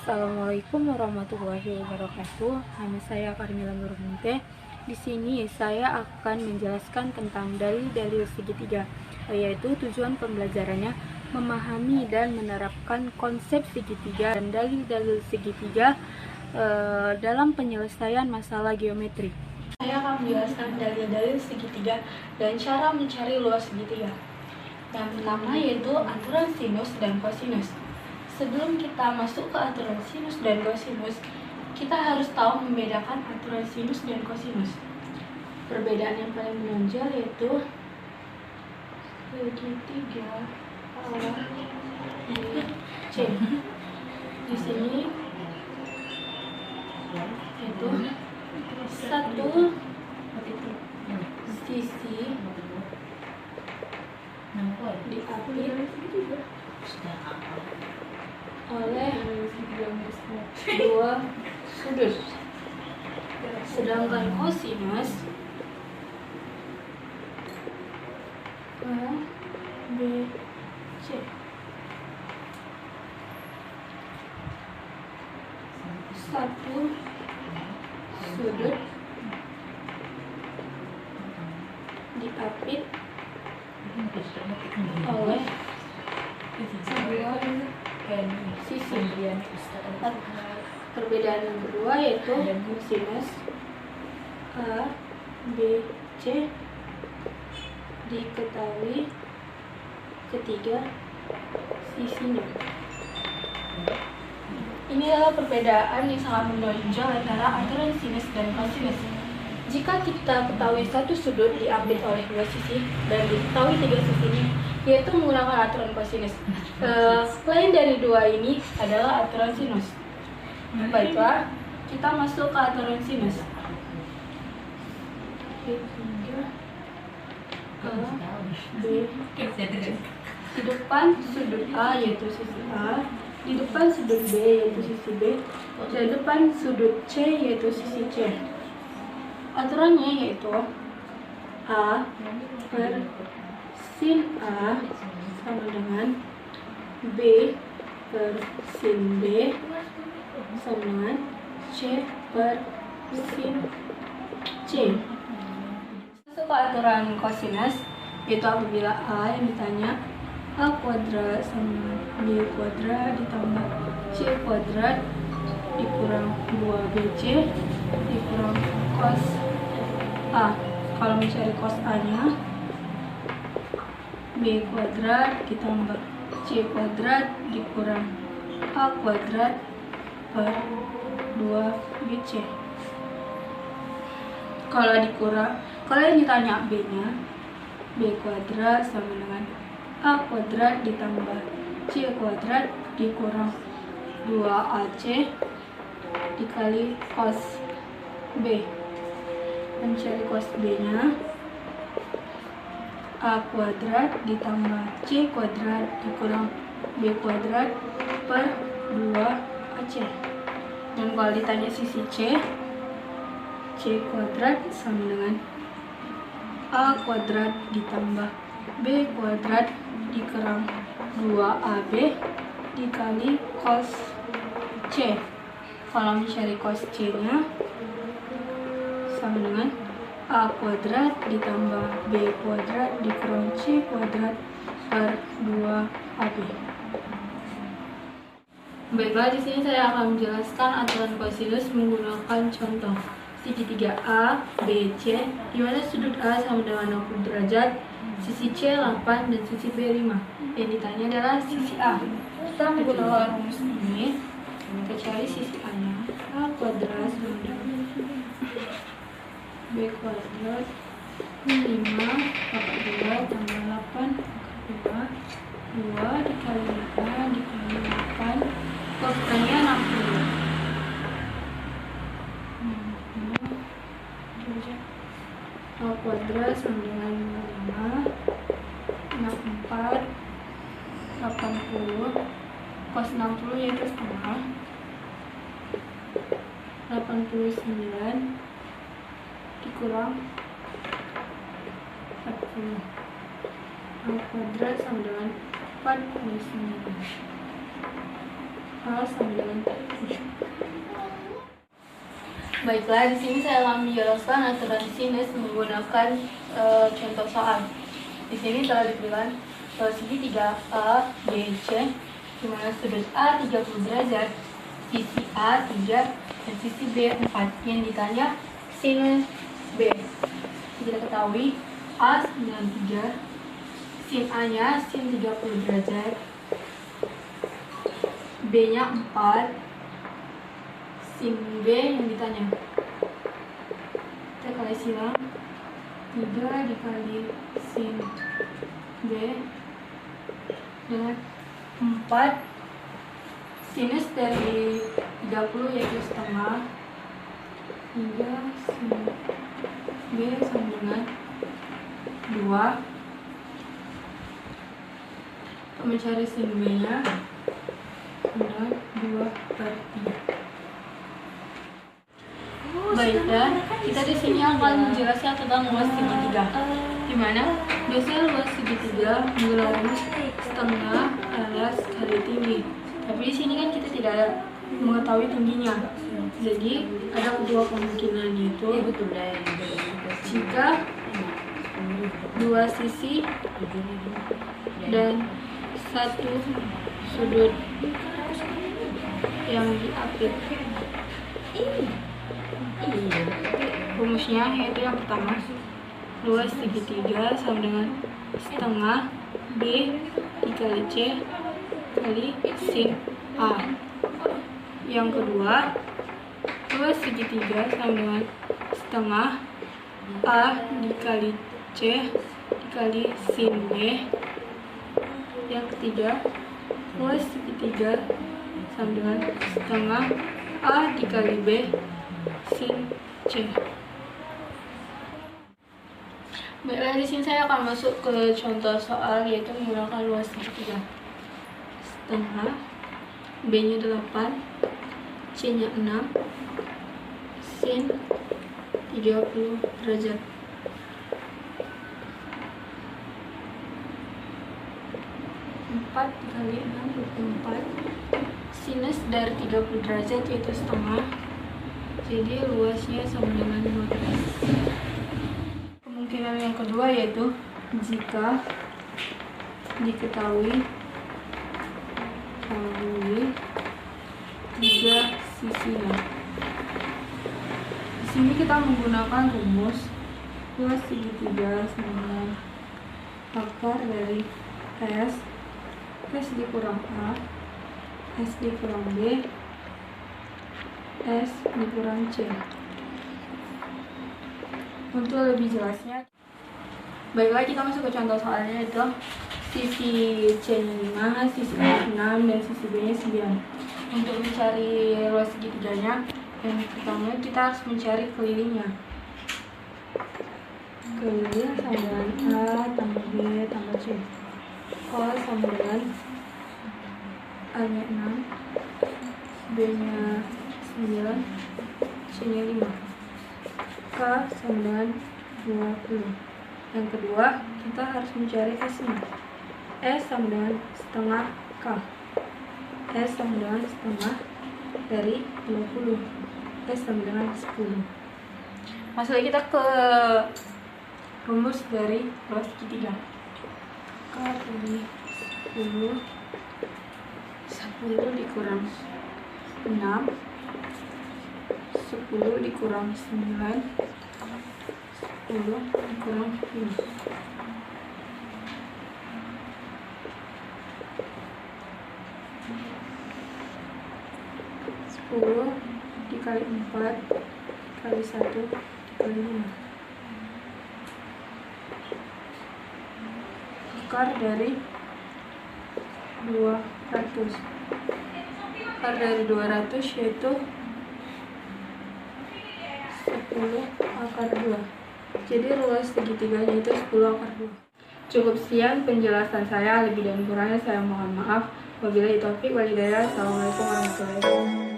Assalamualaikum warahmatullahi wabarakatuh. Nama saya Karmila Nurmunte. Di sini saya akan menjelaskan tentang dalil-dalil segitiga, yaitu tujuan pembelajarannya memahami dan menerapkan konsep segitiga dan dalil-dalil segitiga dalam penyelesaian masalah geometri. Saya akan menjelaskan dalil-dalil segitiga dan cara mencari luas segitiga. Yang pertama yaitu aturan sinus dan kosinus. Sebelum kita masuk ke aturan sinus dan kosinus, kita harus tahu membedakan aturan sinus dan kosinus. Perbedaan yang paling menonjol yaitu segitiga A, B, C. Di sini yaitu satu sisi diapit oleh dua sudut, sedangkan kosinus A, B, C satu sudut diapit oleh dua sisi. Perbedaan yang kedua yaitu kosinus A, B, C diketahui ketiga sisinya. Ini adalah perbedaan yang sangat menonjol antara aturan sinus dan kosinus. Jika kita ketahui satu sudut diapit oleh dua sisi dan diketahui tiga sisinya, yaitu menggunakan aturan kosinus. Selain dari dua ini adalah aturan sinus. Baiklah, kita masuk ke aturan sinus. A, B, di depan sudut A yaitu sisi A, di depan sudut B yaitu sisi B, dan depan sudut C yaitu sisi C. Aturannya yaitu A per sin A sama dengan B per sin B sama dengan C per sin C. Masuk ke aturan kosinus, yaitu apabila A yang ditanya A kuadrat sama B kuadrat ditambah C kuadrat dikurang 2BC dikurang cos A. Kalau mencari cos A nya, B kuadrat ditambah C kuadrat dikurang A kuadrat per 2BC. Kalau yang ditanya B nya, B kuadrat sama dengan A kuadrat ditambah C kuadrat dikurang 2AC dikali cos B. Mencari cos B nya, A kuadrat ditambah C kuadrat dikurang B kuadrat per 2AC. Dan kalau ditanya sisi C, C kuadrat sama dengan A kuadrat ditambah B kuadrat dikurang 2AB dikali cos C. Kalau mencari cos C nya sama dengan A kuadrat ditambah B kuadrat dikurang C kuadrat per 2AB. Baiklah, di sini saya akan menjelaskan aturan kosinus menggunakan contoh segitiga A, B, C, di mana sudut A sama dengan 60 derajat, sisi C 8 dan sisi B 5. Yang ditanya adalah sisi A. Kita menggunakan rumus ini, kita cari sisi A nya. A kuadrat sama dengan B kuadrat 5 pangkat 2 tambah 8 pangkat 2 dikali 5 dikali 8, kosannya 60. A kuadrat sama dengan 5, 64, 80, cos 60 yaitu setengah, 89 dikurang 40. A kuadrat sama dengan 49. A A sama dengan 7. Baiklah, di sini saya akan menjelaskan aturan sinus menggunakan contoh soal. Di sini telah diberikan segitiga A, B, C, di mana sudut A 30 derajat, sisi A 3, dan sisi B 4. Yang ditanya sinus B. Kita ketahui A 93, sin A nya sin 30 derajat, B nya 4, sin B yang ditanya. Kita kali silang 3 dikali sin B dengan 4. Sinus dari 30 yaitu setengah, 3 sin B sama dengan 2. Untuk mencari sin B nya adalah 2/3. Baiklah, kita di sini akan menjelaskan tentang luas segitiga. Di mana biasanya luas segitiga menggunakan setengah alas kali tinggi. Tapi di sini kan kita tidak mengetahui tingginya. Jadi ada kedua kemungkinan, yaitu jika dua sisi dan satu sudut yang diapit. Rumusnya yaitu yang pertama, luas segitiga sama dengan setengah B dikali C kali sin A. Yang kedua, luas segitiga sama dengan setengah A dikali C dikali sin B. Yang ketiga, luas segitiga sama dengan setengah A dikali B sin C. Baiklah, di sini saya akan masuk ke contoh soal, yaitu menggunakan luas segitiga. Setengah, B nya 8, C nya 6, sin 30 derajat. 4 dikali 6 24. Sinus dari 30 derajat yaitu setengah, jadi luasnya sama dengan 12. Kemungkinan yang kedua yaitu jika diketahui tiga sisinya. Di sini kita menggunakan rumus luas segitiga sama dengan akar dari S dikurang A, S dikurang B, S dikurang C. Untuk lebih jelasnya, baiklah kita masuk ke contoh soalnya, yaitu sisi C nya 5, sisi A 6, dan sisi B nya 9. Untuk mencari luas segitiganya, yang pertama kita harus mencari kelilingnya. Keliling sama dengan A tambah B tambah C. A sama dengan A nya 6, B nya 9, C nya 5. K sama dengan 20. Yang kedua, kita harus mencari S nya. S sama dengan setengah K. S sama dengan setengah dari 20. S sama dengan 10. Masuk kita ke rumus dari luas segitiga. K dari 10 dikurang 6, 10 dikurang 9, 10 dikurang 5. 10 dikali 4 kali 1 dikali 5. Akar dari 200. Akar dari 200 yaitu 10 akar 2. Jadi luas segitiganya itu 10 akar 2. Cukup sekian penjelasan saya, lebih dan kurangnya saya mohon maaf. Wabillahi taufiq wal hidayah. Assalamualaikum warahmatullahi wabarakatuh.